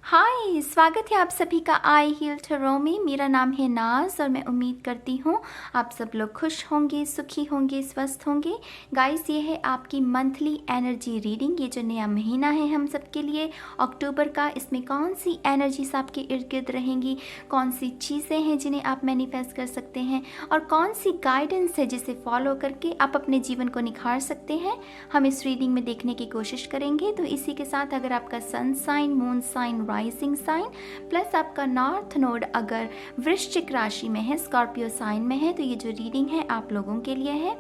हाय, स्वागत है आप सभी का आई हील टैरो में। मेरा नाम है नाज और मैं उम्मीद करती हूँ आप सब लोग खुश होंगे, सुखी होंगे, स्वस्थ होंगे। गाइस, ये है आपकी मंथली एनर्जी रीडिंग। ये जो नया महीना है हम सब के लिए अक्टूबर का, इसमें कौन सी एनर्जीज आपके इर्द गिर्द रहेंगी, कौन सी चीज़ें हैं जिन्हें आप मैनिफेस्ट कर सकते हैं और कौन सी गाइडेंस है जिसे फॉलो करके आप अपने जीवन को निखार सकते हैं, हम इस रीडिंग में देखने की कोशिश करेंगे। तो इसी के साथ अगर आपका sun sign, moon sign, rising sign plus आपका नॉर्थ नोड अगर वृश्चिक राशि में है, स्कॉर्पियो साइन में है, तो ये जो रीडिंग है आप लोगों के लिए है।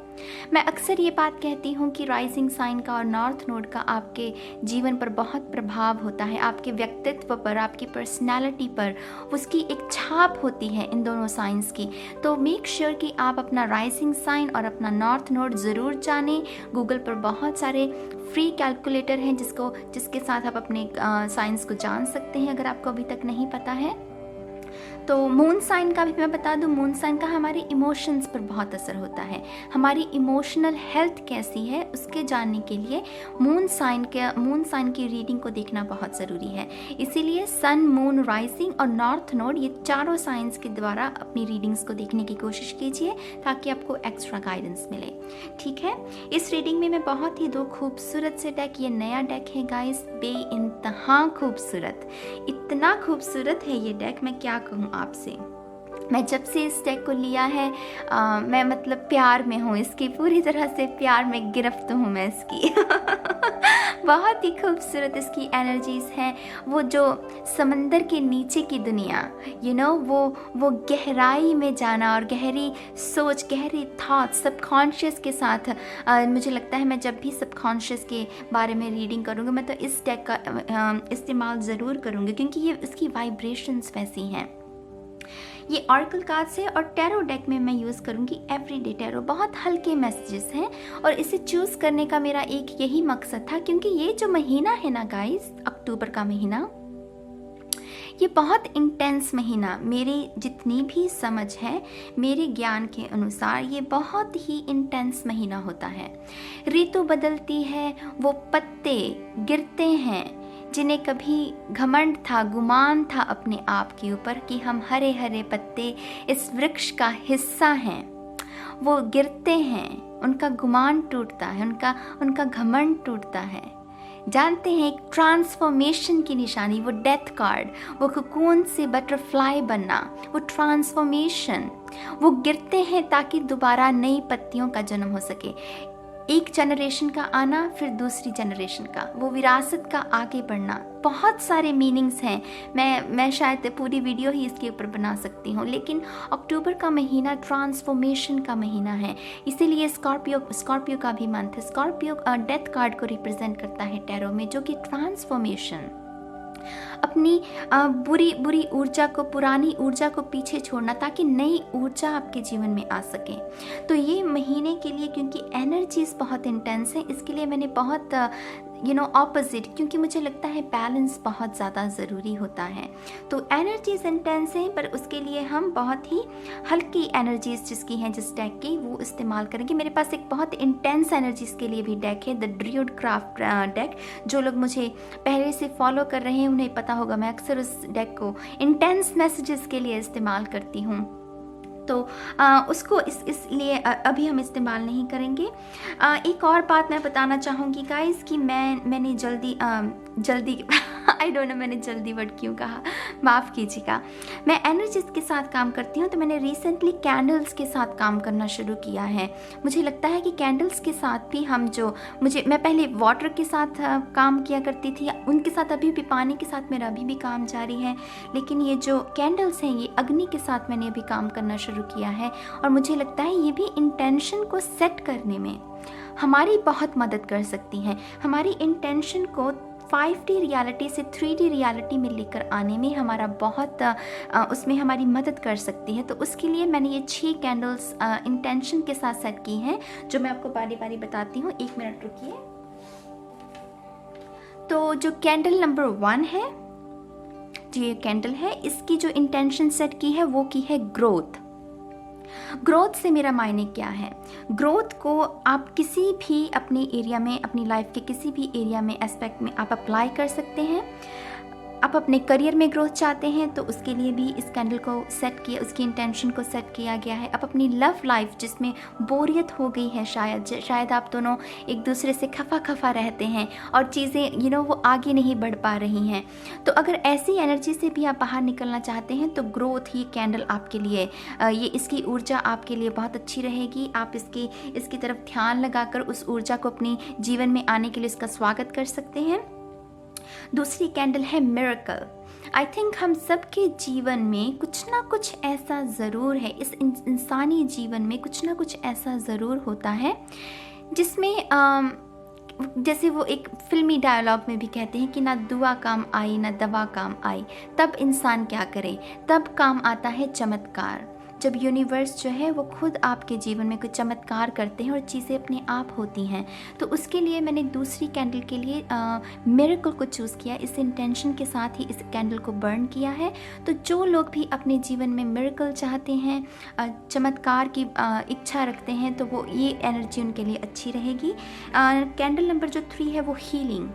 मैं अक्सर ये बात कहती हूँ कि राइजिंग साइन का और नॉर्थ नोड का आपके जीवन पर बहुत प्रभाव होता है, आपके व्यक्तित्व पर, आपकी पर्सनैलिटी पर उसकी एक छाप होती है इन दोनों साइंस की। तो मेक श्योर कि आप अपना राइजिंग साइन और अपना नॉर्थ नोड ज़रूर जानें। गूगल पर बहुत सारे फ्री कैलकुलेटर हैं जिसके साथ आप अपने साइंस को जान सकते हैं अगर आपको अभी तक नहीं पता है। तो मून साइन का भी मैं बता दूं, मून साइन का हमारे इमोशंस पर बहुत असर होता है। हमारी इमोशनल हेल्थ कैसी है उसके जानने के लिए मून साइन की रीडिंग को देखना बहुत ज़रूरी है। इसीलिए सन, मून, राइजिंग और नॉर्थ नोड, ये चारों साइंस के द्वारा अपनी रीडिंग्स को देखने की कोशिश कीजिए ताकि आपको एक्स्ट्रा गाइडेंस मिले। ठीक है, इस रीडिंग में मैं बहुत ही दो खूबसूरत से डेक, ये नया डेक है गाइस, बेइंतहा खूबसूरत, इतना खूबसूरत है ये डेक, मैं क्या कहूँ आपसे। मैं जब से इस डेक को लिया है मैं मतलब प्यार में हूँ इसकी, पूरी तरह से प्यार में गिरफ्त हूँ मैं इसकी। बहुत ही खूबसूरत इसकी एनर्जीज हैं। वो जो समंदर के नीचे की दुनिया, वो गहराई में जाना और गहरी सोच, गहरी थॉट्स सबकॉन्शियस के साथ। मुझे लगता है मैं जब भी सबकॉन्शियस के बारे में रीडिंग करूँगी मैं तो इस डेक का इस्तेमाल ज़रूर करूँगी क्योंकि ये इसकी वाइब्रेशंस वैसी हैं। ये ऑरेकल कार्ड्स है और टैरो डेक में मैं यूज़ करूँगी एवरीडे टैरो। बहुत हल्के मैसेजेस हैं और इसे चूज़ करने का मेरा एक यही मकसद था क्योंकि ये जो महीना है ना गाइस, अक्टूबर का महीना, ये बहुत इंटेंस महीना, मेरी जितनी भी समझ है, मेरे ज्ञान के अनुसार ये बहुत ही इंटेंस महीना होता है। ऋतु बदलती है, वो पत्ते गिरते हैं जिन्हें कभी घमंड था, गुमान था अपने आप के ऊपर कि हम हरे हरे पत्ते इस वृक्ष का हिस्सा हैं, वो गिरते हैं, उनका गुमान टूटता है, उनका घमंड टूटता है। जानते हैं, एक ट्रांसफॉर्मेशन की निशानी, वो डेथ कार्ड, वो कोकून से बटरफ्लाई बनना, वो ट्रांसफॉर्मेशन, वो गिरते हैं ताकि दोबारा नई पत्तियों का जन्म हो सके। एक जनरेशन का आना, फिर दूसरी जनरेशन का, वो विरासत का आगे बढ़ना। बहुत सारे मीनिंग्स हैं, मैं शायद पूरी वीडियो ही इसके ऊपर बना सकती हूँ, लेकिन अक्टूबर का महीना ट्रांसफॉर्मेशन का महीना है, इसीलिए स्कॉर्पियो का भी मंथ है। स्कॉर्पियो डेथ कार्ड को रिप्रेजेंट करता है टैरो में, जो कि ट्रांसफॉर्मेशन, अपनी बुरी ऊर्जा को, पुरानी ऊर्जा को पीछे छोड़ना ताकि नई ऊर्जा आपके जीवन में आ सके। तो ये महीने के लिए क्योंकि एनर्जीज बहुत इंटेंस है, इसके लिए मैंने बहुत ऑपोजिट, क्योंकि मुझे लगता है बैलेंस बहुत ज़्यादा ज़रूरी होता है। तो एनर्जीज इंटेंस हैं पर उसके लिए हम बहुत ही हल्की एनर्जीज जिसकी हैं, जिस डेक की, वो इस्तेमाल करेंगे। मेरे पास एक बहुत इंटेंस एनर्जीज के लिए भी डेक है, द ड्रूइड क्राफ्ट डेक। जो लोग मुझे पहले से फॉलो कर रहे हैं उन्हें पता होगा मैं अक्सर उस डेक को इंटेंस मैसेजेस के लिए इस्तेमाल करती हूँ, तो उसको इसलिए अभी हम इस्तेमाल नहीं करेंगे। एक और बात मैं बताना चाहूँगी गाइस कि मैंने जल्दी आई डोंट नो मैंने जल्दी वर्ड क्यों कहा, माफ़ कीजिएगा। मैं एनर्जीज के साथ काम करती हूँ तो मैंने रिसेंटली कैंडल्स के साथ काम करना शुरू किया है। मुझे लगता है कि कैंडल्स के साथ भी मैं पहले वाटर के साथ काम किया करती थी, उनके साथ अभी भी, पानी के साथ मेरा अभी भी काम जारी है, लेकिन ये जो कैंडल्स हैं ये अग्नि के साथ मैंने अभी काम करना शुरू किया है और मुझे लगता है ये भी इंटेंशन को सेट करने में हमारी बहुत मदद कर सकती हैं। हमारी इंटेंशन को 5D रियलिटी से 3D रियलिटी में लेकर आने में हमारा बहुत उसमें हमारी मदद कर सकती है। तो उसके लिए मैंने ये 6 कैंडल्स इंटेंशन के साथ सेट की हैं, जो मैं आपको बारी बारी बताती हूँ। 1 मिनट रुकिए। तो जो कैंडल नंबर 1 है, जो ये कैंडल है, इसकी जो इंटेंशन सेट की है वो की है ग्रोथ। ग्रोथ से मेरा मायने क्या है? ग्रोथ को आप किसी भी अपने एरिया में, अपनी लाइफ के किसी भी एरिया में, एस्पेक्ट में आप अप्लाई कर सकते हैं। आप अपने करियर में ग्रोथ चाहते हैं तो उसके लिए भी इस कैंडल को सेट किया, उसकी इंटेंशन को सेट किया गया है। आप अपनी लव लाइफ जिसमें बोरियत हो गई है, शायद आप दोनों एक दूसरे से खफा रहते हैं और चीज़ें वो आगे नहीं बढ़ पा रही हैं, तो अगर ऐसी एनर्जी से भी आप बाहर निकलना चाहते हैं तो ग्रोथ, ये कैंडल आपके लिए, ये इसकी ऊर्जा आपके लिए बहुत अच्छी रहेगी। आप इसकी तरफ ध्यान लगाकर उस ऊर्जा को अपनी जीवन में आने के लिए इसका स्वागत कर सकते हैं। दूसरी कैंडल है मिरेकल। आई थिंक हम सबके जीवन में कुछ ना कुछ ऐसा ज़रूर है, इस इंसानी जीवन में कुछ ना कुछ ऐसा ज़रूर होता है जिसमें जैसे वो एक फिल्मी डायलॉग में भी कहते हैं कि ना दुआ काम आई ना दवा काम आई, तब इंसान क्या करे, तब काम आता है चमत्कार। जब यूनिवर्स जो है वो खुद आपके जीवन में कोई चमत्कार करते हैं और चीज़ें अपने आप होती हैं, तो उसके लिए मैंने दूसरी कैंडल के लिए मिरेकल को चूज़ किया। इस इंटेंशन के साथ ही इस कैंडल को बर्न किया है। तो जो लोग भी अपने जीवन में मिरेकल चाहते हैं, चमत्कार की इच्छा रखते हैं, तो वो ये एनर्जी उनके लिए अच्छी रहेगी। कैंडल नंबर जो 3 है वो हीलिंग।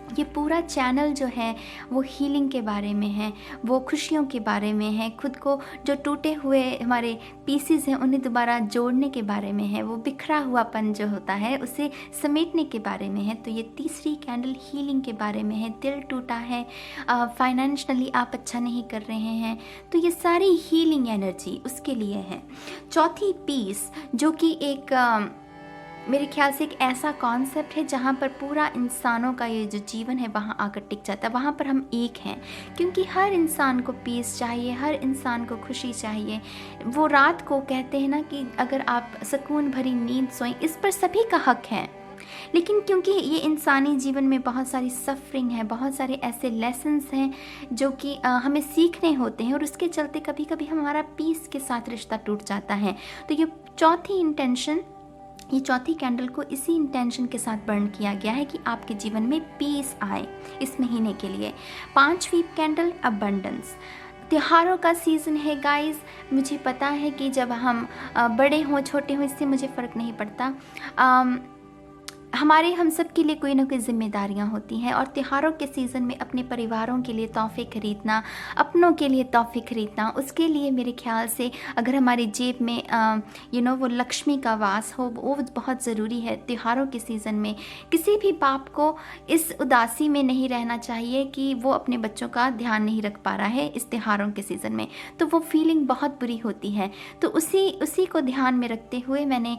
ये पूरा चैनल जो है वो हीलिंग के बारे में है, वो खुशियों के बारे में है, खुद को जो टूटे हुए हमारे पीसेस हैं उन्हें दोबारा जोड़ने के बारे में है, वो बिखरा हुआपन जो होता है उसे समेटने के बारे में है। तो ये तीसरी कैंडल हीलिंग के बारे में है। दिल टूटा है, फाइनेंशियली आप अच्छा नहीं कर रहे हैं, तो ये सारी हीलिंग एनर्जी उसके लिए है। चौथी पीस, जो कि एक मेरे ख्याल से एक ऐसा कॉन्सेप्ट है जहाँ पर पूरा इंसानों का ये जो जीवन है वहाँ आकर टिक जाता है, वहाँ पर हम एक हैं, क्योंकि हर इंसान को पीस चाहिए, हर इंसान को खुशी चाहिए। वो रात को कहते हैं ना कि अगर आप सुकून भरी नींद सोएं, इस पर सभी का हक है, लेकिन क्योंकि ये इंसानी जीवन में बहुत सारी सफरिंग है, बहुत सारे ऐसे लेसन्स हैं जो कि हमें सीखने होते हैं और उसके चलते कभी कभी हमारा पीस के साथ रिश्ता टूट जाता है। तो ये चौथी कैंडल को इसी इंटेंशन के साथ बर्न किया गया है कि आपके जीवन में पीस आए इस महीने के लिए। 5वीं कैंडल अबंडेंस। त्योहारों का सीज़न है गाइस। मुझे पता है कि जब हम बड़े हों छोटे हों इससे मुझे फ़र्क नहीं पड़ता, हम सब के लिए कोई ना कोई जिम्मेदारियां होती हैं, और त्योहारों के सीज़न में अपने परिवारों के लिए तोहफे खरीदना, अपनों के लिए तोहफे खरीदना, उसके लिए मेरे ख्याल से अगर हमारी जेब में वो लक्ष्मी का वास हो, वो बहुत ज़रूरी है। त्योहारों के सीज़न में किसी भी बाप को इस उदासी में नहीं रहना चाहिए कि वो अपने बच्चों का ध्यान नहीं रख पा रहा है इस त्योहारों के सीज़न में, तो वो फीलिंग बहुत बुरी होती है। तो उसी को ध्यान में रखते हुए मैंने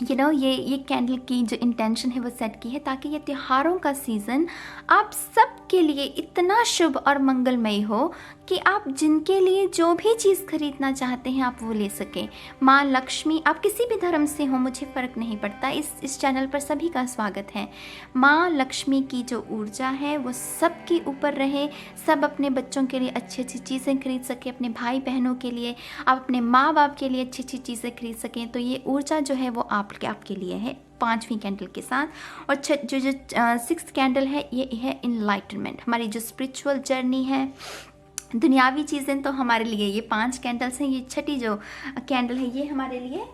ये कैंडल की जो इंटेंशन है वो सेट की है, ताकि ये त्योहारों का सीज़न आप सब के लिए इतना शुभ और मंगलमय हो कि आप जिनके लिए जो भी चीज़ खरीदना चाहते हैं आप वो ले सकें। माँ लक्ष्मी, आप किसी भी धर्म से हो मुझे फ़र्क नहीं पड़ता, इस चैनल पर सभी का स्वागत है। माँ लक्ष्मी की जो ऊर्जा है वो सबके ऊपर रहे, सब अपने बच्चों के लिए अच्छी अच्छी चीज़ें खरीद सकें, अपने भाई बहनों के लिए, आप अपने माँ बाप के लिए अच्छी अच्छी चीज़ें खरीद सकें। तो ये ऊर्जा जो है वो आपके लिए है 5वीं कैंडल के साथ। और जो 6th कैंडल है ये है इनलाइटनमेंट। हमारी जो स्पिरिचुअल जर्नी है, दुनियावी चीज़ें तो हमारे लिए ये 5 कैंडल्स हैं, ये छठी जो कैंडल है ये हमारे लिए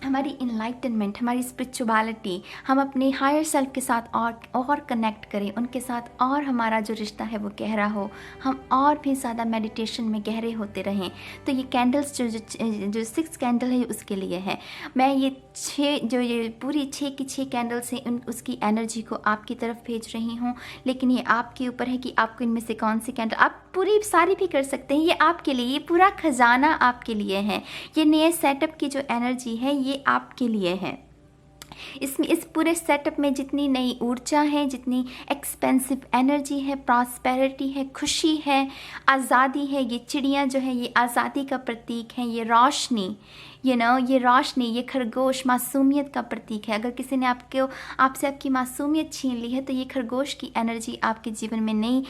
हमारी इनलाइटनमेंट, हमारी स्पिरिचुअलिटी, हम अपने हायर सेल्फ के साथ और कनेक्ट करें, उनके साथ और हमारा जो रिश्ता है वो गहरा हो, हम और भी ज़्यादा मेडिटेशन में गहरे होते रहें। तो ये कैंडल्स जो 6 कैंडल है उसके लिए है। मैं ये पूरी 6 की 6 कैंडल्स हैं उसकी एनर्जी को आपकी तरफ भेज रही हूँ, लेकिन ये आपके ऊपर है कि आपको इनमें से कौन सी कैंडल, आप पूरी सारी भी कर सकते हैं, ये आपके लिए, ये पूरा खजाना आपके लिए है। ये नए सेटअप की जो एनर्जी है ये आपके लिए है। इस पूरे सेटअप में जितनी नई ऊर्जा है, जितनी एक्सपेंसिव एनर्जी है, प्रॉस्पेरिटी है, खुशी है, आज़ादी है, ये चिड़ियाँ जो है ये आज़ादी का प्रतीक है, ये रोशनी ये रोशनी, ये खरगोश मासूमियत का प्रतीक है। अगर किसी ने आपसे आपकी मासूमियत छीन ली है तो ये खरगोश की एनर्जी आपके जीवन में नई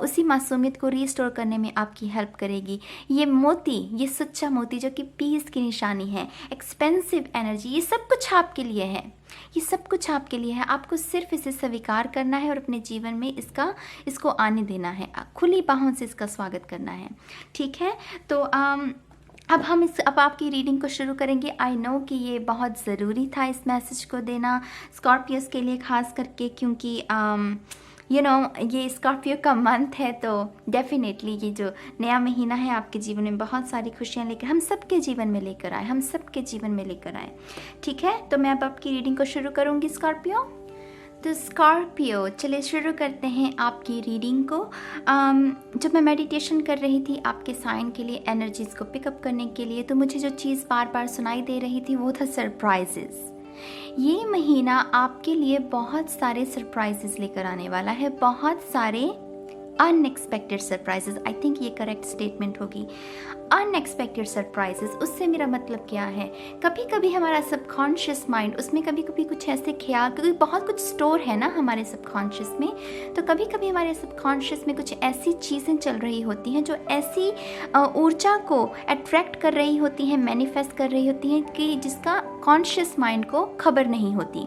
उसी मासूमियत को रीस्टोर करने में आपकी हेल्प करेगी। ये मोती, ये सच्चा मोती जो कि पीस की निशानी है, एक्सपेंसिव एनर्जी, ये सब कुछ आपके लिए है, ये सब कुछ आपके लिए है। आपको सिर्फ इसे स्वीकार करना है और अपने जीवन में इसको आने देना है, खुली बाहों से इसका स्वागत करना है। ठीक है, तो अब आपकी रीडिंग को शुरू करेंगे। आई नो कि ये बहुत ज़रूरी था इस मैसेज को देना स्कॉर्पियोस के लिए ख़ास करके, क्योंकि ये स्कॉर्पियो का मंथ है, तो डेफिनेटली ये जो नया महीना है आपके जीवन में बहुत सारी खुशियाँ लेकर हम सबके जीवन में लेकर आए। ठीक है, तो मैं अब आपकी रीडिंग को शुरू करूँगी स्कॉर्पियो। तो स्कॉर्पियो, चलिए शुरू करते हैं आपकी रीडिंग को। जब मैं मेडिटेशन कर रही थी आपके साइन के लिए, एनर्जीज़ को पिकअप करने के लिए, तो मुझे जो चीज़ बार बार सुनाई दे रही थी वो था सरप्राइजेज़। ये महीना आपके लिए बहुत सारे सरप्राइजेज़ लेकर आने वाला है, बहुत सारे अनएक्सपेक्टेड सरप्राइजेज। आई थिंक ये करेक्ट स्टेटमेंट होगी, अनएक्सपेक्टेड सरप्राइजेज। उससे मेरा मतलब क्या है, कभी कभी हमारा सबकॉन्शियस माइंड, उसमें कभी कभी कुछ ऐसे ख्याल, क्योंकि बहुत कुछ स्टोर है ना हमारे सबकॉन्शियस में, तो कभी कभी हमारे सबकॉन्शियस में कुछ ऐसी चीज़ें चल रही होती हैं जो ऐसी ऊर्जा को अट्रैक्ट कर रही होती हैं, मैनिफेस्ट कर रही होती हैं कि जिसका कॉन्शियस माइंड को खबर नहीं होती।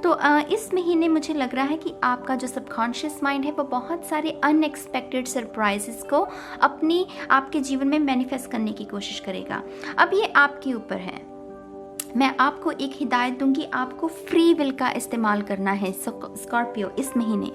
तो इस महीने मुझे लग रहा है कि आपका जो सबकॉन्शियस माइंड है वो बहुत सारे अनएक्सपेक्टेड सरप्राइजेस को आपके जीवन में मैनिफेस्ट करने की कोशिश करेगा। अब ये आपके ऊपर है, मैं आपको एक हिदायत दूंगी, आपको फ्री विल का इस्तेमाल करना है स्कॉर्पियो इस महीने।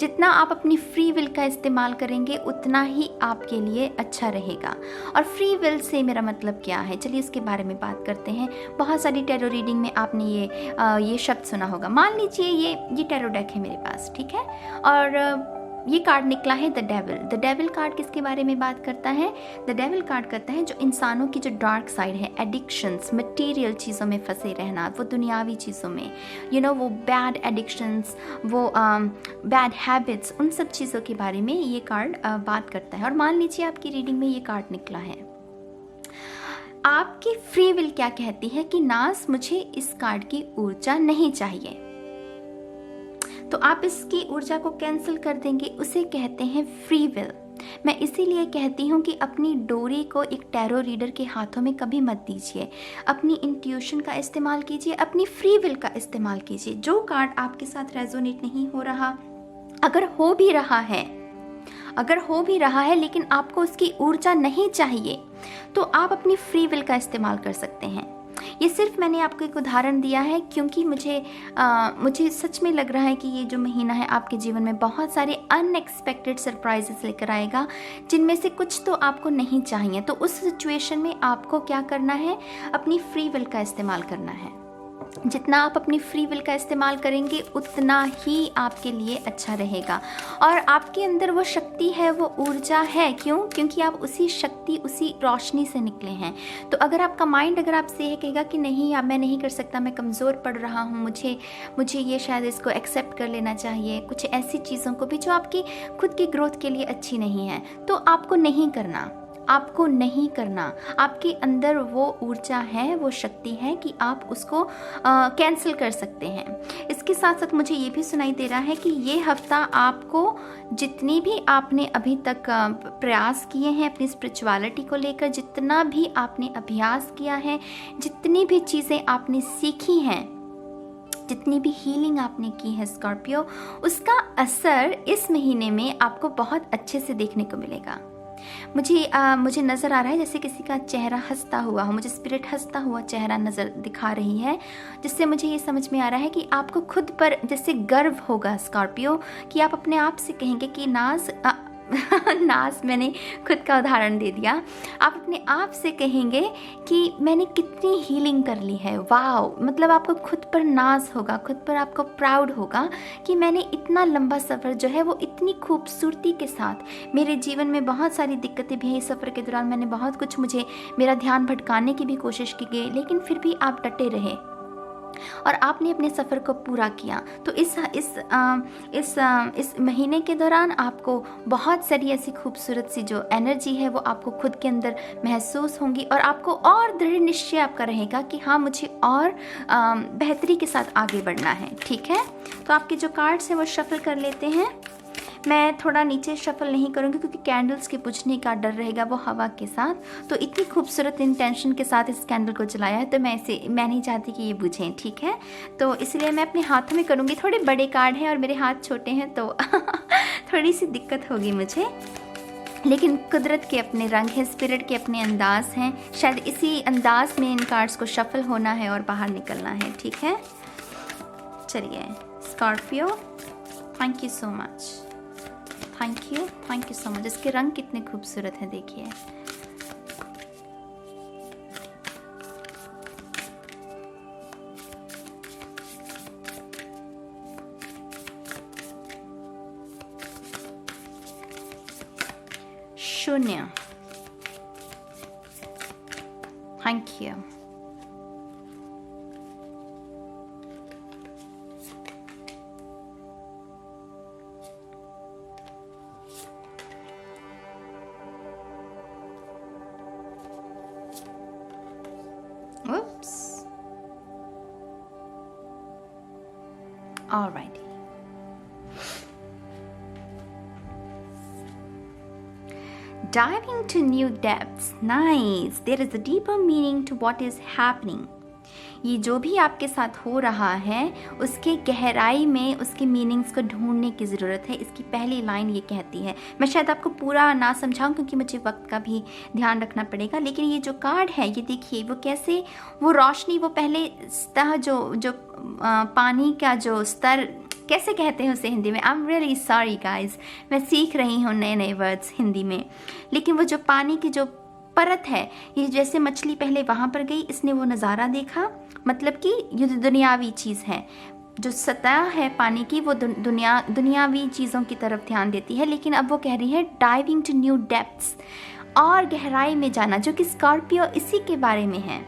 जितना आप अपनी फ्री विल का इस्तेमाल करेंगे उतना ही आपके लिए अच्छा रहेगा। और फ्री विल से मेरा मतलब क्या है, चलिए इसके बारे में बात करते हैं। बहुत सारी टैरो रीडिंग में आपने ये शब्द सुना होगा। मान लीजिए ये टैरो डेक है मेरे पास, ठीक है, और ये कार्ड निकला है the devil. The devil card किसके बारे में बात करता है? द डेविल कार्ड करता है जो इंसानों की जो डार्क साइड है, एडिक्शंस, मटेरियल चीज़ों में फंसे रहना, वो दुनियावी चीज़ों में, वो बैड एडिक्शंस, वो बैड हैबिट्स, उन सब चीज़ों के बारे में ये कार्ड बात करता है। और मान लीजिए आपकी रीडिंग में ये कार्ड निकला है। आपकी फ्री विल क्या कहती है कि नाज, मुझे इस कार्ड की ऊर्जा नहीं चाहिए, तो आप इसकी ऊर्जा को कैंसिल कर देंगे। उसे कहते हैं फ्री विल। मैं इसीलिए कहती हूँ कि अपनी डोरी को एक टैरो रीडर के हाथों में कभी मत दीजिए। अपनी इंट्यूशन का इस्तेमाल कीजिए, अपनी फ्री विल का इस्तेमाल कीजिए। जो कार्ड आपके साथ रेजोनेट नहीं हो रहा, अगर हो भी रहा है लेकिन आपको उसकी ऊर्जा नहीं चाहिए, तो आप अपनी फ्री विल का इस्तेमाल कर सकते हैं। ये सिर्फ मैंने आपको एक उदाहरण दिया है क्योंकि मुझे सच में लग रहा है कि ये जो महीना है आपके जीवन में बहुत सारे अनएक्सपेक्टेड सरप्राइजेस लेकर आएगा, जिनमें से कुछ तो आपको नहीं चाहिए। तो उस सिचुएशन में आपको क्या करना है, अपनी फ्री विल का इस्तेमाल करना है। जितना आप अपनी फ्री विल का इस्तेमाल करेंगे उतना ही आपके लिए अच्छा रहेगा। और आपके अंदर वो शक्ति है, वो ऊर्जा है। क्यों? क्योंकि आप उसी शक्ति, उसी रोशनी से निकले हैं। तो अगर आपका माइंड अगर आपसे ये कहेगा कि नहीं, अब मैं नहीं कर सकता, मैं कमज़ोर पड़ रहा हूँ, मुझे ये शायद इसको एक्सेप्ट कर लेना चाहिए, कुछ ऐसी चीज़ों को भी जो आपकी खुद की ग्रोथ के लिए अच्छी नहीं है, तो आपको नहीं करना। आपके अंदर वो ऊर्जा है, वो शक्ति है कि आप उसको कैंसिल कर सकते हैं। इसके साथ साथ मुझे ये भी सुनाई दे रहा है कि ये हफ्ता आपको जितनी भी आपने अभी तक प्रयास किए हैं अपनी स्पिरिचुअलिटी को लेकर, जितना भी आपने अभ्यास किया है, जितनी भी चीज़ें आपने सीखी हैं, जितनी भी हीलिंग आपने की है स्कॉर्पियो, उसका असर इस महीने में आपको बहुत अच्छे से देखने को मिलेगा। मुझे नज़र आ रहा है जैसे किसी का चेहरा हंसता हुआ हो, मुझे स्पिरिट हंसता हुआ चेहरा नज़र दिखा रही है, जिससे मुझे ये समझ में आ रहा है कि आपको खुद पर जैसे गर्व होगा स्कॉर्पियो, कि आप अपने आप से कहेंगे कि नाज मैंने खुद का उदाहरण दे दिया। आप अपने आप से कहेंगे कि मैंने कितनी हीलिंग कर ली है। वाओ, मतलब आपको खुद पर नाज होगा, खुद पर आपको प्राउड होगा कि मैंने इतना लंबा सफ़र जो है वो इतनी खूबसूरती के साथ, मेरे जीवन में बहुत सारी दिक्कतें भी हैं, इस सफ़र के दौरान मैंने बहुत कुछ, मेरा ध्यान भटकाने की भी कोशिश की गई, लेकिन फिर भी आप डटे रहे और आपने अपने सफ़र को पूरा किया। तो इस महीने के दौरान आपको बहुत सारी ऐसी खूबसूरत सी जो एनर्जी है वो आपको खुद के अंदर महसूस होंगी, और आपको और दृढ़ निश्चय आपका रहेगा कि हाँ, मुझे और बेहतरी के साथ आगे बढ़ना है। ठीक है, तो आपके जो कार्ड्स हैं वो शफल कर लेते हैं। मैं थोड़ा नीचे शफल नहीं करूँगी क्योंकि कैंडल्स के बुझने का डर रहेगा वो हवा के साथ। तो इतनी खूबसूरत इंटेंशन के साथ इस कैंडल को जलाया है, तो मैं नहीं चाहती कि ये बुझें। ठीक है, तो इसलिए मैं अपने हाथों में करूँगी। थोड़े बड़े कार्ड हैं और मेरे हाथ छोटे हैं, तो थोड़ी सी दिक्कत होगी मुझे, लेकिन कुदरत के अपने रंग हैं, स्पिरिट के अपने अंदाज हैं। शायद इसी अंदाज में इन कार्ड्स को शफल होना है और बाहर निकलना है। ठीक है, चलिए Scorpio, thank you so much, thank you so much. इसके रंग कितने खूबसूरत हैं, देखिए। शून्य, thank you. Oops. Alrighty. Diving to new depths. Nice. There is a deeper meaning to what is happening. ये जो भी आपके साथ हो रहा है उसके गहराई में उसके मीनिंग्स को ढूंढने की ज़रूरत है। इसकी पहली लाइन ये कहती है, मैं शायद आपको पूरा ना समझाऊं क्योंकि मुझे वक्त का भी ध्यान रखना पड़ेगा, लेकिन ये जो कार्ड है ये देखिए वो कैसे, वो रोशनी, वो पहले सतह जो पानी का जो स्तर, कैसे कहते हैं उसे हिंदी में, I am really sorry guys, मैं सीख रही हूँ नए नए वर्ड्स हिंदी में, लेकिन वो जो पानी की जो परत है, ये जैसे मछली पहले वहाँ पर गई, इसने वो नज़ारा देखा, मतलब कि ये जो दुनियावी चीज़ है, जो सतह है पानी की, वो दुनियावी चीज़ों की तरफ ध्यान देती है, लेकिन अब वो कह रही है डाइविंग टू न्यू डेप्थ्स, और गहराई में जाना, जो कि स्कॉर्पियो इसी के बारे में है।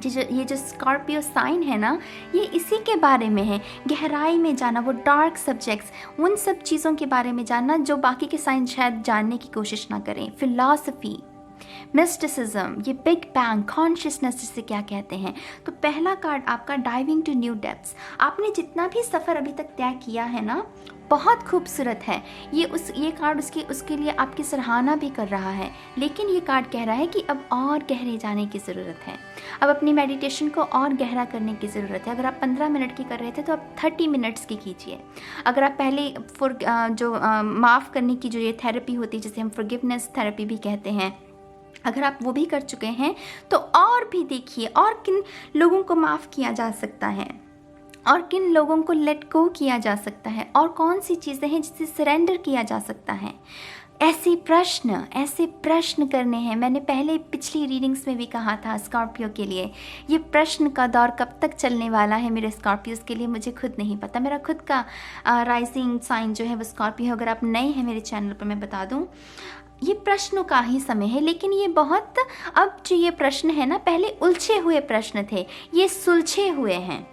ये जो स्कॉर्पियो साइन है ना, ये इसी के बारे में है, गहराई में जाना, वो डार्क सब्जेक्ट्स, उन सब चीज़ों के बारे में जानना जो बाकी के साइन शायद जानने की कोशिश ना करें। फिलॉसफी, मिस्टिसिज्म, ये बिग बैंग, कॉन्शियसनेस जिसे क्या कहते हैं। तो पहला कार्ड आपका डाइविंग टू न्यू डेप्थ्स। आपने जितना भी सफ़र अभी तक तय किया है ना, बहुत खूबसूरत है ये कार्ड उसके लिए आपकी सराहना भी कर रहा है, लेकिन ये कार्ड कह रहा है कि अब और गहरे जाने की ज़रूरत है, अब अपनी मेडिटेशन को और गहरा करने की ज़रूरत है। अगर आप 15 मिनट की कर रहे थे तो आप 30 मिनट्स की कीजिए। अगर आप पहले माफ़ करने की जो ये थेरेपी होती है, जिसे हम फॉरगिवनेस थेरेपी भी कहते हैं, अगर आप वो भी कर चुके हैं तो और भी देखिए और किन लोगों को माफ़ किया जा सकता है, और किन लोगों को लेट गो किया जा सकता है, और कौन सी चीज़ें हैं जिसे सरेंडर किया जा सकता है। ऐसे प्रश्न करने हैं। मैंने पहले पिछली रीडिंग्स में भी कहा था स्कॉर्पियो के लिए ये प्रश्न का दौर कब तक चलने वाला है मेरे स्कॉर्पियोस के लिए, मुझे खुद नहीं पता। मेरा खुद का राइजिंग साइन जो है वो स्कॉर्पियो है। अगर आप नए हैं मेरे चैनल पर, मैं बता दूं ये प्रश्नों का ही समय है, लेकिन ये बहुत, अब जो ये प्रश्न है ना, पहले उलझे हुए प्रश्न थे, ये सुलझे हुए हैं।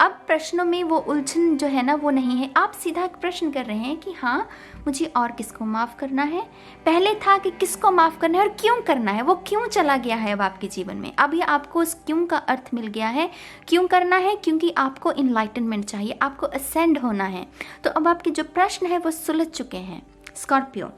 अब प्रश्नों में वो उलझन जो है ना वो नहीं है। आप सीधा एक प्रश्न कर रहे हैं कि हाँ मुझे और किसको माफ़ करना है। पहले था कि किसको माफ़ करना है और क्यों करना है, वो क्यों चला गया है अब आपके जीवन में। अब ये आपको उस क्यों का अर्थ मिल गया है। क्यों करना है? क्योंकि आपको इनलाइटनमेंट चाहिए, आपको असेंड होना है। तो अब आपके जो प्रश्न है वो सुलझ चुके हैं। Scorpio,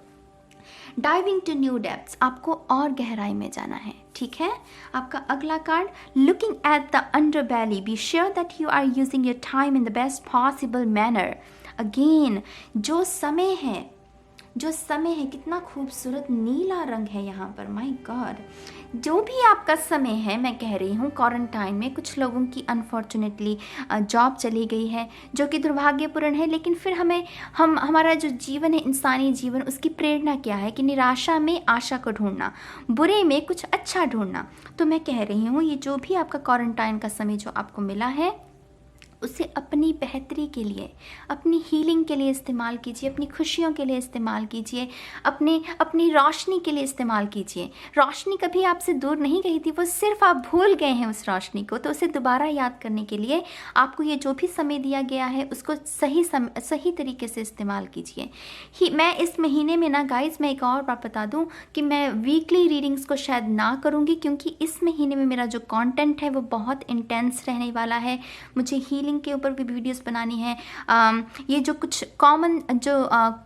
diving to new depths, आपको और गहराई में जाना है, ठीक है। आपका अगला card, looking at the underbelly, be sure that you are using your time in the best possible manner. Again जो समय है कितना खूबसूरत नीला रंग है यहाँ पर, माय गॉड। जो भी आपका समय है, मैं कह रही हूँ क्वारंटाइन में कुछ लोगों की अनफॉर्चुनेटली जॉब चली गई है, जो कि दुर्भाग्यपूर्ण है, लेकिन फिर हमारा जो जीवन है, इंसानी जीवन, उसकी प्रेरणा क्या है कि निराशा में आशा को ढूंढना, बुरे में कुछ अच्छा ढूंढना। तो मैं कह रही हूँ ये जो भी आपका क्वारंटाइन का समय जो आपको मिला है, उसे अपनी बेहतरी के लिए, अपनी हीलिंग के लिए इस्तेमाल कीजिए, अपनी खुशियों के लिए इस्तेमाल कीजिए, अपनी रोशनी के लिए इस्तेमाल कीजिए। रोशनी कभी आपसे दूर नहीं गई थी, वो सिर्फ आप भूल गए हैं उस रोशनी को। तो उसे दोबारा याद करने के लिए आपको ये जो भी समय दिया गया है उसको सही तरीके से इस्तेमाल कीजिए। मैं इस महीने में ना गाइज, मैं एक और बात बता दूँ कि मैं वीकली रीडिंग्स को शायद ना करूँगी, क्योंकि इस महीने में मेरा जो कॉन्टेंट है वो बहुत इंटेंस रहने वाला है। मुझे हीलिंग के ऊपर भी वीडियोस बनानी है। ये जो कुछ कॉमन जो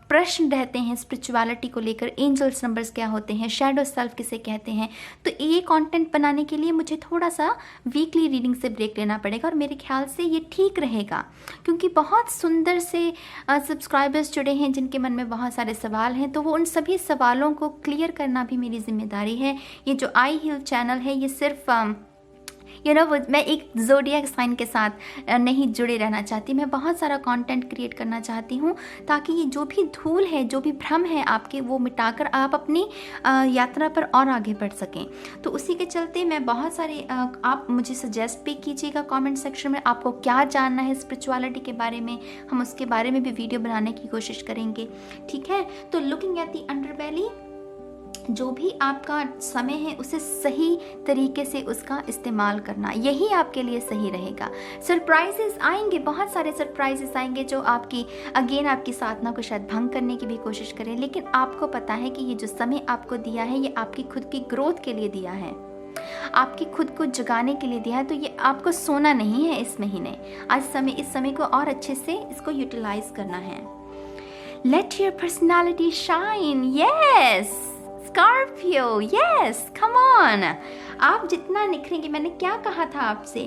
प्रश्न रहते हैं स्पिरिचुअलिटी को लेकर, एंजल्स नंबर्स क्या होते हैं, शैडो सेल्फ किसे कहते हैं, तो ये कंटेंट बनाने के लिए मुझे थोड़ा सा वीकली रीडिंग से ब्रेक लेना पड़ेगा। और मेरे ख्याल से ये ठीक रहेगा, क्योंकि बहुत सुंदर से सब्सक्राइबर्स जुड़े हैं जिनके मन में बहुत सारे सवाल हैं, तो वो उन सभी सवालों को क्लियर करना भी मेरी जिम्मेदारी है। ये जो आई हील चैनल है, ये सिर्फ वो मैं एक ज़ोडिएक साइन के साथ नहीं जुड़े रहना चाहती। मैं बहुत सारा कंटेंट क्रिएट करना चाहती हूँ ताकि ये जो भी धूल है, जो भी भ्रम है आपके, वो मिटाकर आप अपनी यात्रा पर और आगे बढ़ सकें। तो उसी के चलते मैं बहुत सारे आप मुझे सजेस्ट भी कीजिएगा कमेंट सेक्शन में, आपको क्या जानना है स्पिरिचुअलिटी के बारे में, हम उसके बारे में भी वीडियो बनाने की कोशिश करेंगे। ठीक है, तो लुकिंग एट द अंडरबेली, जो भी आपका समय है उसे सही तरीके से उसका इस्तेमाल करना, यही आपके लिए सही रहेगा। सरप्राइजेस आएंगे, बहुत सारे सरप्राइजेस आएंगे जो आपकी आपकी साधना को शायद भंग करने की भी कोशिश करें, लेकिन आपको पता है कि ये जो समय आपको दिया है ये आपकी खुद की ग्रोथ के लिए दिया है, आपकी खुद को जगाने के लिए दिया है। तो ये आपको सोना नहीं है इस महीने, इस समय को और अच्छे से इसको यूटिलाइज करना है। Let your personality shine, yes Scorpio, yes come on. आप जितना निखरेंगे, मैंने क्या कहा था आपसे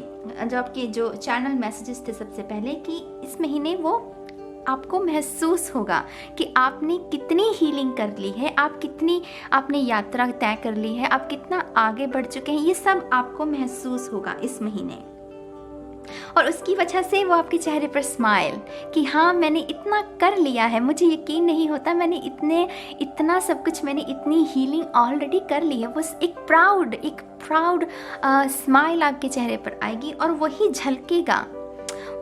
जो आपके जो चैनल मैसेजेस थे सबसे पहले, कि इस महीने वो आपको महसूस होगा कि आपने कितनी हीलिंग कर ली है, आप कितनी आपने यात्रा तय कर ली है, आप कितना आगे बढ़ चुके हैं, ये सब आपको महसूस होगा इस महीने। और उसकी वजह से वो आपके चेहरे पर स्माइल कि हाँ मैंने इतना कर लिया है, मुझे यकीन नहीं होता मैंने इतना सब कुछ, मैंने इतनी हीलिंग ऑलरेडी कर ली है। वो एक प्राउड स्माइल आपके चेहरे पर आएगी और वही झलकेगा,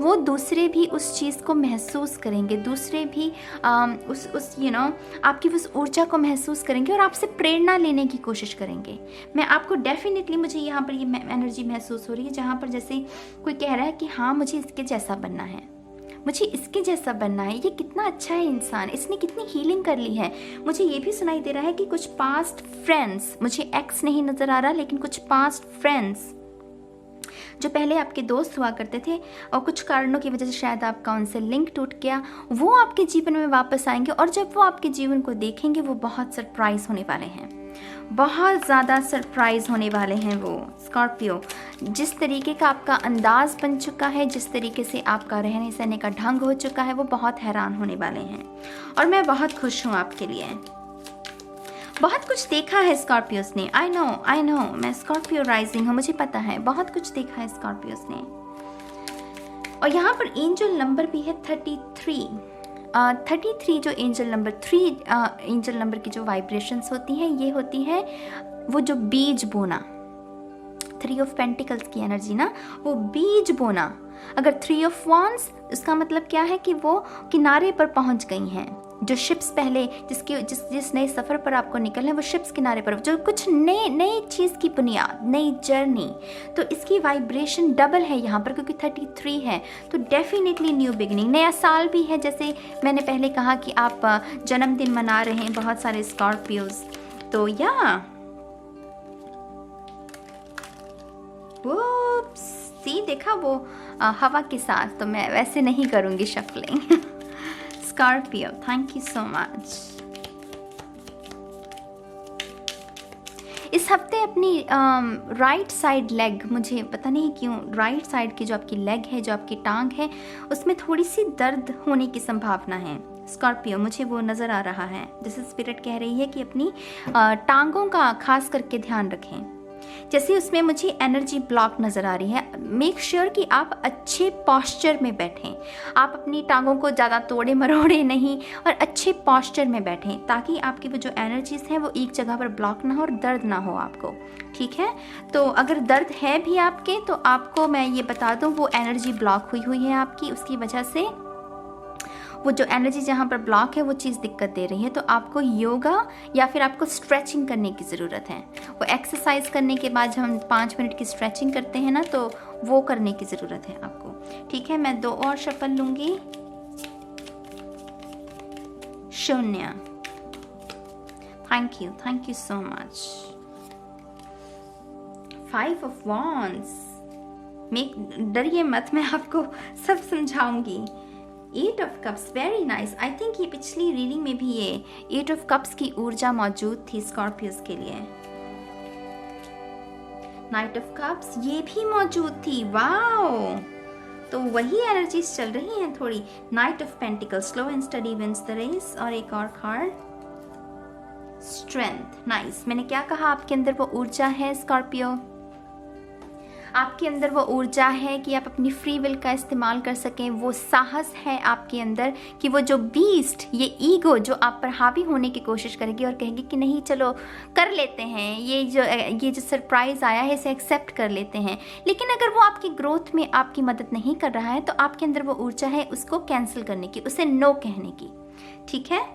वो दूसरे भी उस चीज़ को महसूस करेंगे, दूसरे भी आपकी उस ऊर्जा को महसूस करेंगे और आपसे प्रेरणा लेने की कोशिश करेंगे। मैं आपको डेफिनेटली, मुझे यहाँ पर ये एनर्जी महसूस हो रही है जहाँ पर जैसे कोई कह रहा है कि हाँ मुझे इसके जैसा बनना है, मुझे इसके जैसा बनना है, ये कितना अच्छा है इंसान, इसने कितनी हीलिंग कर ली है। मुझे ये भी सुनाई दे रहा है कि कुछ पास्ट फ्रेंड्स, मुझे एक्स नहीं नज़र आ रहा, लेकिन कुछ पास्ट फ्रेंड्स जो पहले आपके दोस्त हुआ करते थे और कुछ कारणों की वजह से शायद आपका उनसे लिंक टूट गया, वो आपके जीवन में वापस आएंगे और जब वो आपके जीवन को देखेंगे वो बहुत सरप्राइज होने वाले हैं, बहुत ज़्यादा सरप्राइज होने वाले हैं वो स्कॉर्पियो। जिस तरीके का आपका अंदाज बन चुका है, जिस तरीके से आपका रहने सहने का ढंग हो चुका है, वो बहुत हैरान होने वाले हैं और मैं बहुत खुश हूँ आपके लिए। बहुत कुछ देखा है स्कॉर्पियोस ने, आई नो, मैं स्कॉर्पियो राइजिंग हूँ, मुझे पता है बहुत कुछ देखा है स्कॉर्पियोस ने। और यहाँ पर एंजल नंबर भी है 33 जो एंजल नंबर 3 एंजल नंबर की जो वाइब्रेशंस होती हैं, ये होती है वो जो बीज बोना, 3 ऑफ पेंटिकल्स की एनर्जी ना, वो बीज बोना। अगर 3 ऑफ वांड्स, इसका मतलब क्या है कि वो किनारे पर पहुंच गई हैं। जो शिप्स पहले जिस नए सफ़र पर आपको निकलना है, वो शिप्स किनारे पर, जो कुछ नई चीज़ की बुनियाद, नई जर्नी, तो इसकी वाइब्रेशन डबल है यहाँ पर क्योंकि 33 है, तो डेफिनेटली न्यू बिगिनिंग, नया साल भी है। जैसे मैंने पहले कहा कि आप जन्मदिन मना रहे हैं बहुत सारे स्कॉर्पियोज, तो सी देखा वो हवा के साथ, तो मैं वैसे नहीं करूँगी shuffling. Scorpio, thank you so much. इस हफ्ते अपनी राइट साइड लेग, मुझे पता नहीं क्यों राइट साइड की जो आपकी लेग है, जो आपकी टांग है, उसमें थोड़ी सी दर्द होने की संभावना है स्कॉर्पियो, मुझे वो नज़र आ रहा है। जैसे स्पिरिट कह रही है कि अपनी टांगों का खास करके ध्यान रखें। जैसे उसमें मुझे एनर्जी ब्लॉक नज़र आ रही है। मेक श्योर कि आप अच्छे पॉस्चर में बैठें, आप अपनी टांगों को ज़्यादा तोड़े मरोड़े नहीं और अच्छे पॉस्चर में बैठें, ताकि आपकी वो जो एनर्जीज हैं वो एक जगह पर ब्लॉक ना हो और दर्द ना हो आपको। ठीक है, तो अगर दर्द है भी आपके, तो आपको मैं ये बता दूँ वो एनर्जी ब्लॉक हुई है आपकी, उसकी वजह से वो जो एनर्जी जहाँ पर ब्लॉक है वो चीज़ दिक्कत दे रही है। तो आपको योगा या फिर आपको स्ट्रेचिंग करने की ज़रूरत है। वो एक्सरसाइज करने के बाद जब हम 5 मिनट की स्ट्रेचिंग करते हैं ना, तो वो करने की ज़रूरत है आपको। ठीक है, मैं 2 और शफल लूँगी। 0, thank you so much. 5 of wands, डरिए मत, मैं आपको सब समझाऊंगी। 8 of cups, very nice. I think ये पिछली रीडिंग में भी ये 8 ऑफ कप्स की ऊर्जा मौजूद थी स्कॉर्पियोस के लिए। नाइट ऑफ कप्स ये भी मौजूद थी, वाओ, तो वही एनर्जीज चल रही हैं थोड़ी। Knight of Pentacles, slow and steady wins the race, और एक और कार्ड स्ट्रेंथ, नाइस। मैंने क्या कहा, आपके अंदर वो ऊर्जा है स्कॉर्पियो, आपके अंदर वो ऊर्जा है कि आप अपनी फ्री विल का इस्तेमाल कर सकें, वो साहस है आपके अंदर कि वो जो बीस्ट, ये ईगो जो आप पर हावी होने की कोशिश करेगी और कहेगी कि नहीं चलो कर लेते हैं, ये जो सरप्राइज़ आया है इसे एक्सेप्ट कर लेते हैं, लेकिन अगर वो आपकी ग्रोथ में आपकी मदद नहीं कर रहा है तो आपके अंदर वो ऊर्जा है उसको कैंसिल करने की, उसे नो कहने की। ठीक है,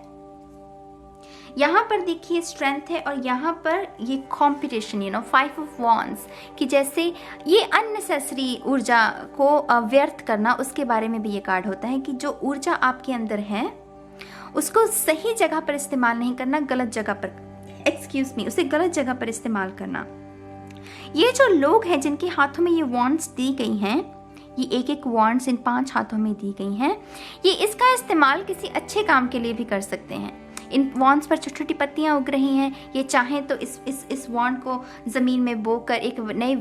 यहाँ पर देखिए स्ट्रेंथ है और यहाँ पर ये कॉम्पिटिशन, 5 ऑफ वॉन्ड्स, कि जैसे ये अननेसेसरी ऊर्जा को व्यर्थ करना, उसके बारे में भी ये कार्ड होता है कि जो ऊर्जा आपके अंदर है उसको सही जगह पर इस्तेमाल नहीं करना, गलत जगह पर, उसे गलत जगह पर इस्तेमाल करना। ये जो लोग हैं जिनके हाथों में ये वॉन्ड्स दी गई हैं, ये एक वॉन्ड्स इन 5 हाथों में दी गई हैं, ये इसका इस्तेमाल किसी अच्छे काम के लिए भी कर सकते हैं। इन वॉन्ड्स पर छोटी छोटी पत्तियां उग रही हैं, ये चाहें तो इस वॉन्ड को ज़मीन में बोकर एक नए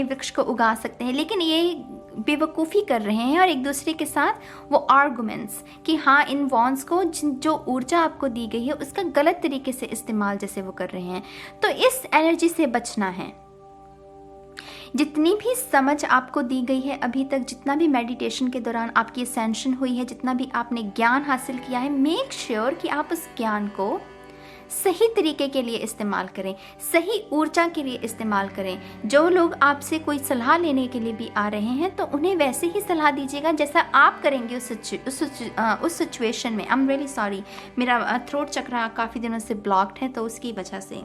वृक्ष को उगा सकते हैं, लेकिन ये बेवकूफ़ी कर रहे हैं और एक दूसरे के साथ वो आर्गुमेंट्स कि हाँ इन वॉन्ड्स को जो ऊर्जा आपको दी गई है उसका गलत तरीके से इस्तेमाल जैसे वो कर रहे हैं। तो इस एनर्जी से बचना है। जितनी भी समझ आपको दी गई है अभी तक, जितना भी मेडिटेशन के दौरान आपकी असेंशन हुई है, जितना भी आपने ज्ञान हासिल किया है, मेक श्योर कि आप उस ज्ञान को सही तरीके के लिए इस्तेमाल करें, सही ऊर्जा के लिए इस्तेमाल करें। जो लोग आपसे कोई सलाह लेने के लिए भी आ रहे हैं तो उन्हें वैसे ही सलाह दीजिएगा जैसा आप करेंगे उस सिचुएशन में। आई एम रियली सॉरी, मेरा थ्रोट चक्र काफ़ी दिनों से ब्लॉक्ड है तो उसकी वजह से।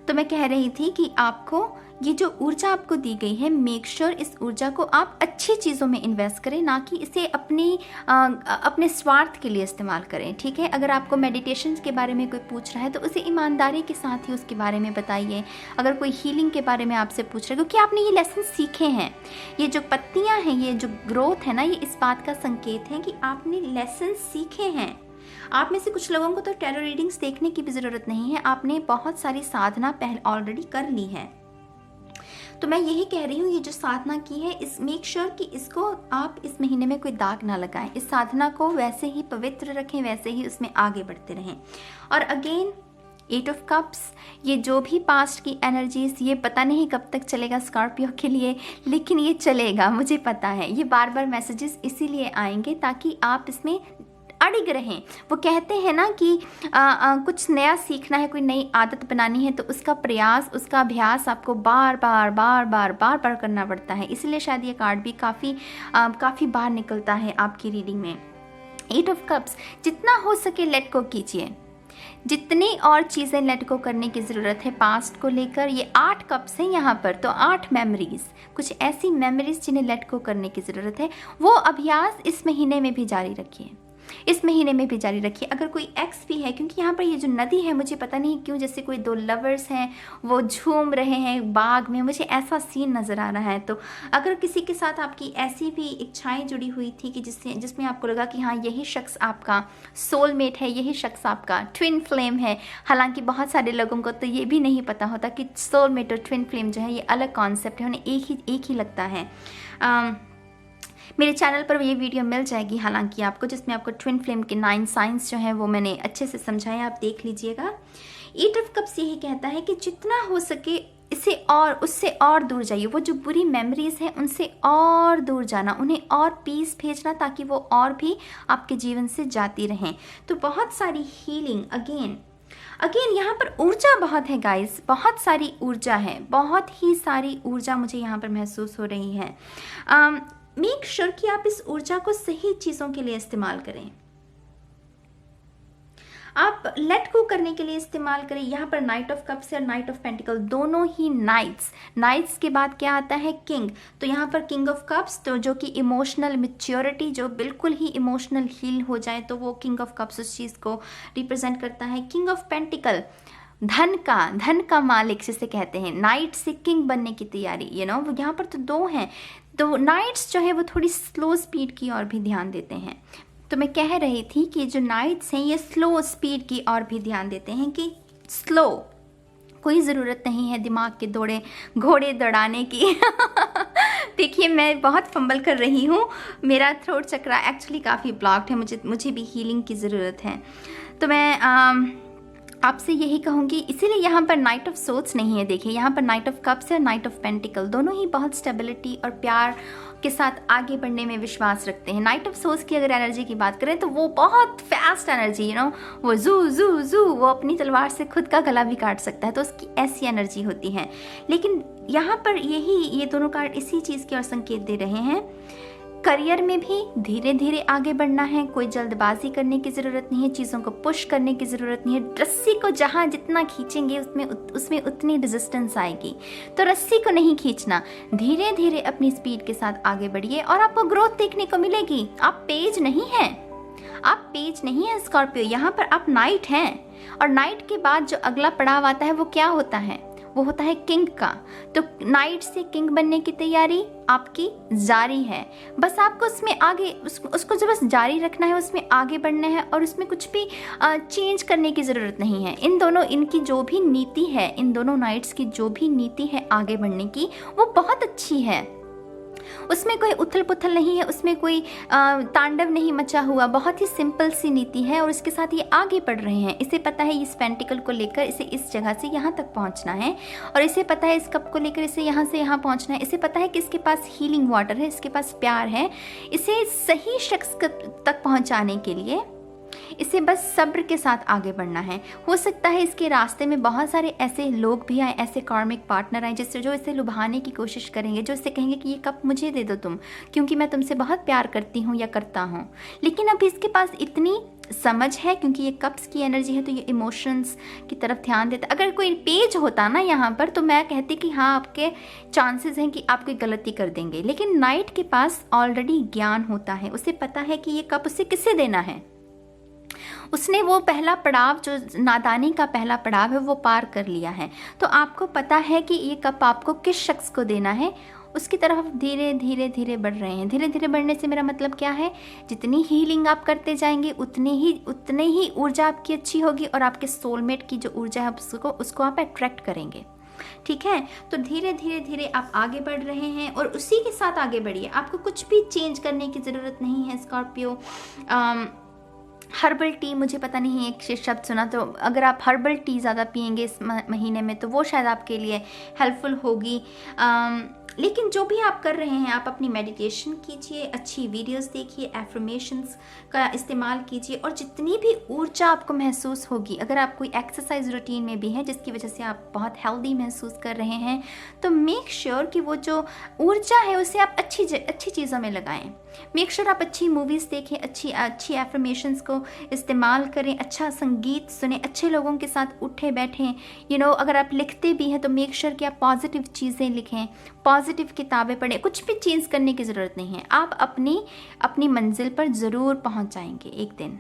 तो मैं कह रही थी कि आपको ये जो ऊर्जा आपको दी गई है, मेक श्योर इस ऊर्जा को आप अच्छी चीज़ों में इन्वेस्ट करें, ना कि इसे अपने स्वार्थ के लिए इस्तेमाल करें। ठीक है, अगर आपको मेडिटेशन के बारे में कोई पूछ रहा है तो उसे ईमानदारी के साथ ही उसके बारे में बताइए। अगर कोई हीलिंग के बारे में आपसे पूछ रहा है, क्योंकि आपने ये लेसन सीखे हैं, ये जो पत्तियाँ हैं, ये जो ग्रोथ है ना, ये इस बात का संकेत है कि आपने लेसन सीखे हैं। आप में से कुछ लोगों को तो टैरो रीडिंग्स देखने की भी ज़रूरत नहीं है, आपने बहुत सारी साधना पहले ऑलरेडी कर ली है। तो मैं यही कह रही हूँ, ये जो साधना की है, इस मेक श्योर कि इसको आप इस महीने में कोई दाग ना लगाएं, इस साधना को वैसे ही पवित्र रखें, वैसे ही उसमें आगे बढ़ते रहें। और अगेन 8 ऑफ कप्स, ये जो भी पास्ट की एनर्जीज, ये पता नहीं कब तक चलेगा स्कॉर्पियो के लिए, लेकिन ये चलेगा, मुझे पता है। ये बार बार मैसेजेस इसीलिए आएंगे ताकि आप इसमें अड़िग रहें। वो कहते हैं ना कि कुछ नया सीखना है, कोई नई आदत बनानी है तो उसका प्रयास, उसका अभ्यास आपको बार बार करना पड़ता है। इसलिए शायद ये कार्ड भी काफ़ी बार निकलता है आपकी रीडिंग में। 8 ऑफ कप्स, जितना हो सके लेट गो कीजिए, जितनी और चीज़ें लेट गो करने की ज़रूरत है पास्ट को लेकर। ये 8 कप्स हैं यहाँ पर, तो 8 मेमोरीज, कुछ ऐसी मेमोरीज जिन्हें लेट गो करने की ज़रूरत है। वो अभ्यास इस महीने में भी जारी रखिए, इस महीने में भी जारी रखिए। अगर कोई एक्स भी है, क्योंकि यहाँ पर ये जो नदी है, मुझे पता नहीं क्यों जैसे कोई 2 लवर्स हैं वो झूम रहे हैं बाग में, मुझे ऐसा सीन नज़र आ रहा है। तो अगर किसी के साथ आपकी ऐसी भी इच्छाएं जुड़ी हुई थी कि जिसमें आपको लगा कि हाँ यही शख्स आपका सोलमेट है, यही शख्स आपका ट्विन फ्लेम है। हालांकि बहुत सारे लोगों को तो ये भी नहीं पता होता कि सोलमेट और ट्विन फ्लेम जो है ये अलग कॉन्सेप्ट है, उन्हें एक ही लगता है। मेरे चैनल पर ये वीडियो मिल जाएगी हालांकि आपको, जिसमें आपको ट्विन फ्लेम के 9 साइंस जो हैं वो मैंने अच्छे से समझाया, आप देख लीजिएगा। 8 ऑफ कप्स यही कहता है कि जितना हो सके उससे और दूर जाइए। वो जो बुरी मेमोरीज हैं उनसे और दूर जाना, उन्हें और पीस भेजना ताकि वो और भी आपके जीवन से जाती रहें। तो बहुत सारी हीलिंग, अगेन यहाँ पर ऊर्जा बहुत है गाइस, बहुत सारी ऊर्जा है, बहुत ही सारी ऊर्जा मुझे यहाँ पर महसूस हो रही है। मेक श्योर कि आप इस ऊर्जा को सही चीज़ों के लिए इस्तेमाल करें, आप लेट गो करने के लिए इस्तेमाल करें। यहाँ पर नाइट ऑफ कप्स और नाइट ऑफ पेंटिकल, दोनों ही नाइट्स के बाद क्या आता है, किंग। तो यहाँ पर किंग ऑफ कप्स, तो जो कि इमोशनल मैच्योरिटी, जो बिल्कुल ही इमोशनल हील हो जाए, तो वो किंग ऑफ कप्स उस चीज़ को रिप्रेजेंट करता है। किंग ऑफ पेंटिकल, धन का मालिक जिसे कहते हैं, नाइट से किंग बनने की तैयारी। यहाँ पर तो 2 हैं, तो नाइट्स जो है वो थोड़ी स्लो स्पीड की ओर भी ध्यान देते हैं। तो मैं कह रही थी कि जो नाइट्स हैं ये स्लो स्पीड की ओर भी ध्यान देते हैं कि स्लो, कोई ज़रूरत नहीं है दिमाग के घोड़े दौड़ाने की। देखिए मैं बहुत फंबल कर रही हूँ, मेरा थ्रोट चक्र एक्चुअली काफ़ी ब्लॉक्ड है, मुझे भी हीलिंग की ज़रूरत है। तो मैं आपसे यही कहूँगी, इसीलिए यहाँ पर नाइट ऑफ सोर्ड्स नहीं है। देखिए यहाँ पर नाइट ऑफ कप्स है, नाइट ऑफ पेंटिकल, दोनों ही बहुत स्टेबिलिटी और प्यार के साथ आगे बढ़ने में विश्वास रखते हैं। नाइट ऑफ सोर्ड्स की अगर एनर्जी की बात करें तो वो बहुत फास्ट एनर्जी, वो जू जू जू, वो अपनी तलवार से खुद का गला भी काट सकता है, तो उसकी ऐसी एनर्जी होती है। लेकिन यहाँ पर ये दोनों कार्ड इसी चीज़ की ओर संकेत दे रहे हैं। करियर में भी धीरे धीरे आगे बढ़ना है, कोई जल्दबाजी करने की ज़रूरत नहीं है, चीज़ों को पुश करने की ज़रूरत नहीं है। रस्सी को जहाँ जितना खींचेंगे उसमें उतनी रेजिस्टेंस आएगी, तो रस्सी को नहीं खींचना, धीरे धीरे अपनी स्पीड के साथ आगे बढ़िए और आपको ग्रोथ देखने को मिलेगी। आप पेज नहीं हैं, आप पेज नहीं है स्कॉर्पियो, यहाँ पर आप नाइट हैं। और नाइट के बाद जो अगला पड़ाव आता है वो क्या होता है? वो होता है किंग का। तो नाइट से किंग बनने की तैयारी आपकी जारी है। बस आपको उसमें आगे उसको जो बस जारी रखना है, उसमें आगे बढ़ना है और उसमें कुछ भी चेंज करने की ज़रूरत नहीं है। इनकी जो भी नीति है, इन दोनों नाइट्स की जो भी नीति है आगे बढ़ने की, वो बहुत अच्छी है। उसमें कोई उथल पुथल नहीं है, उसमें कोई तांडव नहीं मचा हुआ, बहुत ही सिंपल सी नीति है और इसके साथ ये आगे बढ़ रहे हैं। इसे पता है इस पेंटिकल को लेकर इसे इस जगह से यहाँ तक पहुँचना है, और इसे पता है इस कप को लेकर इसे यहाँ से यहाँ पहुँचना है। इसे पता है कि इसके पास हीलिंग वाटर है, इसके पास प्यार है। इसे सही शख्स तक पहुँचाने के लिए इसे बस सब्र के साथ आगे बढ़ना है। हो सकता है इसके रास्ते में बहुत सारे ऐसे लोग भी आए, ऐसे कार्मिक पार्टनर आए जो इसे लुभाने की कोशिश करेंगे, जो इसे कहेंगे कि ये कप मुझे दे दो तुम, क्योंकि मैं तुमसे बहुत प्यार करती हूँ या करता हूँ। लेकिन अभी इसके पास इतनी समझ है, क्योंकि ये कप्स की एनर्जी है, तो ये इमोशंस की तरफ ध्यान देता। अगर कोई पेज होता ना यहाँ पर, तो मैं कहती कि हाँ आपके चांसेस हैं कि आप कोई गलती कर देंगे। लेकिन नाइट के पास ऑलरेडी ज्ञान होता है, उसे पता है कि ये कप उसे किसे देना है। उसने वो पहला पड़ाव, जो नादानी का पहला पड़ाव है, वो पार कर लिया है। तो आपको पता है कि ये कप आपको किस शख्स को देना है, उसकी तरफ धीरे धीरे धीरे बढ़ रहे हैं। धीरे धीरे बढ़ने से मेरा मतलब क्या है? जितनी हीलिंग आप करते जाएंगे उतने ही ऊर्जा आपकी अच्छी होगी और आपके सोलमेट की जो ऊर्जा है उसको आप अट्रैक्ट करेंगे। ठीक है, तो धीरे धीरे धीरे आप आगे बढ़ रहे हैं और उसी के साथ आगे बढ़िए। आपको कुछ भी चेंज करने की ज़रूरत नहीं है स्कॉर्पियो। हर्बल टी, मुझे पता नहीं एक शब्द सुना, तो अगर आप हर्बल टी ज़्यादा पियेंगे इस महीने में तो वो शायद आपके लिए हेल्पफुल होगी। लेकिन जो भी आप कर रहे हैं, आप अपनी मेडिटेशन कीजिए, अच्छी वीडियोस देखिए, एफर्मेशंस का इस्तेमाल कीजिए, और जितनी भी ऊर्जा आपको महसूस होगी, अगर आप कोई एक्सरसाइज रूटीन में भी हैं जिसकी वजह से आप बहुत हेल्दी महसूस कर रहे हैं, तो मेक श्योर कि वो जो ऊर्जा है उसे आप अच्छी चीज़ों में लगाएं। मेक श्योर आप अच्छी मूवीज़ देखें, अच्छी एफर्मेशंस को इस्तेमाल करें, अच्छा संगीत सुने, अच्छे लोगों के साथ उठे बैठें। अगर आप लिखते भी हैं तो मेक श्योर कि आप पॉजिटिव चीज़ें लिखें, पॉजिटिव किताबें पढ़ें। कुछ भी चेंज करने की ज़रूरत नहीं है, आप अपनी मंजिल पर ज़रूर पहुंच जाएंगे एक दिन।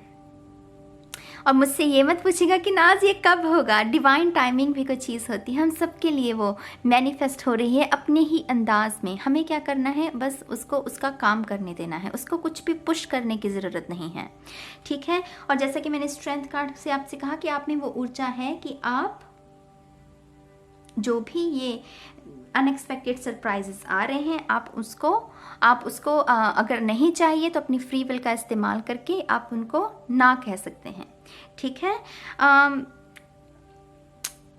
और मुझसे ये मत पूछिएगा कि नाज ये कब होगा। डिवाइन टाइमिंग भी कोई चीज़ होती है, हम सबके लिए वो मैनिफेस्ट हो रही है अपने ही अंदाज में। हमें क्या करना है, बस उसका काम करने देना है, उसको कुछ भी पुश करने की ज़रूरत नहीं है। ठीक है, और जैसा कि मैंने स्ट्रेंथ कार्ड से आपसे कहा कि आप में वो ऊर्जा है कि आप जो भी ये अनएक्सपेक्टेड सरप्राइजेस आ रहे हैं, आप उसको अगर नहीं चाहिए तो अपनी फ्री विल का इस्तेमाल करके आप उनको ना कह सकते हैं। ठीक है,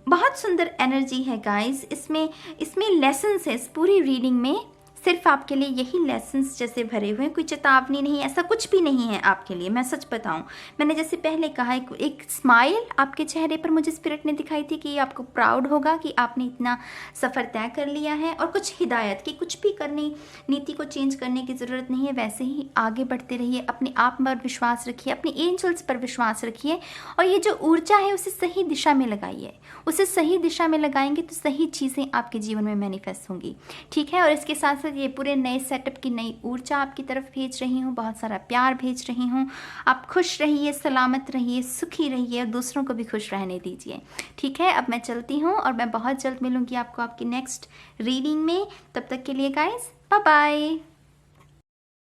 बहुत सुंदर एनर्जी है गाइस। इसमें लेसन्स है, इस पूरी रीडिंग में सिर्फ आपके लिए यही लेसन्स जैसे भरे हुए हैं, कोई चेतावनी नहीं, ऐसा कुछ भी नहीं है आपके लिए। मैं सच बताऊं, मैंने जैसे पहले कहा, एक स्माइल आपके चेहरे पर मुझे स्पिरिट ने दिखाई थी कि आपको प्राउड होगा कि आपने इतना सफ़र तय कर लिया है, और कुछ हिदायत कि कुछ भी नीति को चेंज करने की ज़रूरत नहीं है, वैसे ही आगे बढ़ते रहिए, अपने आप पर विश्वास रखिए, अपने एंजल्स पर विश्वास रखिए, और ये जो ऊर्जा है उसे सही दिशा में लगाइए। उसे सही दिशा में लगाएंगे तो सही चीज़ें आपके जीवन में मैनिफेस्ट होंगी। ठीक है, और इसके साथ साथ ये पूरे नए सेटअप की नई ऊर्जा आपकी तरफ भेज रही हूँ, बहुत सारा प्यार भेज रही हूँ। आप खुश रहिए, सलामत रहिए, सुखी रहिए, और दूसरों को भी खुश रहने दीजिए। ठीक है, अब मैं चलती हूँ और मैं बहुत जल्द मिलूँगी आपको आपकी नेक्स्ट रीडिंग में। तब तक के लिए गाइस, बाय बाय।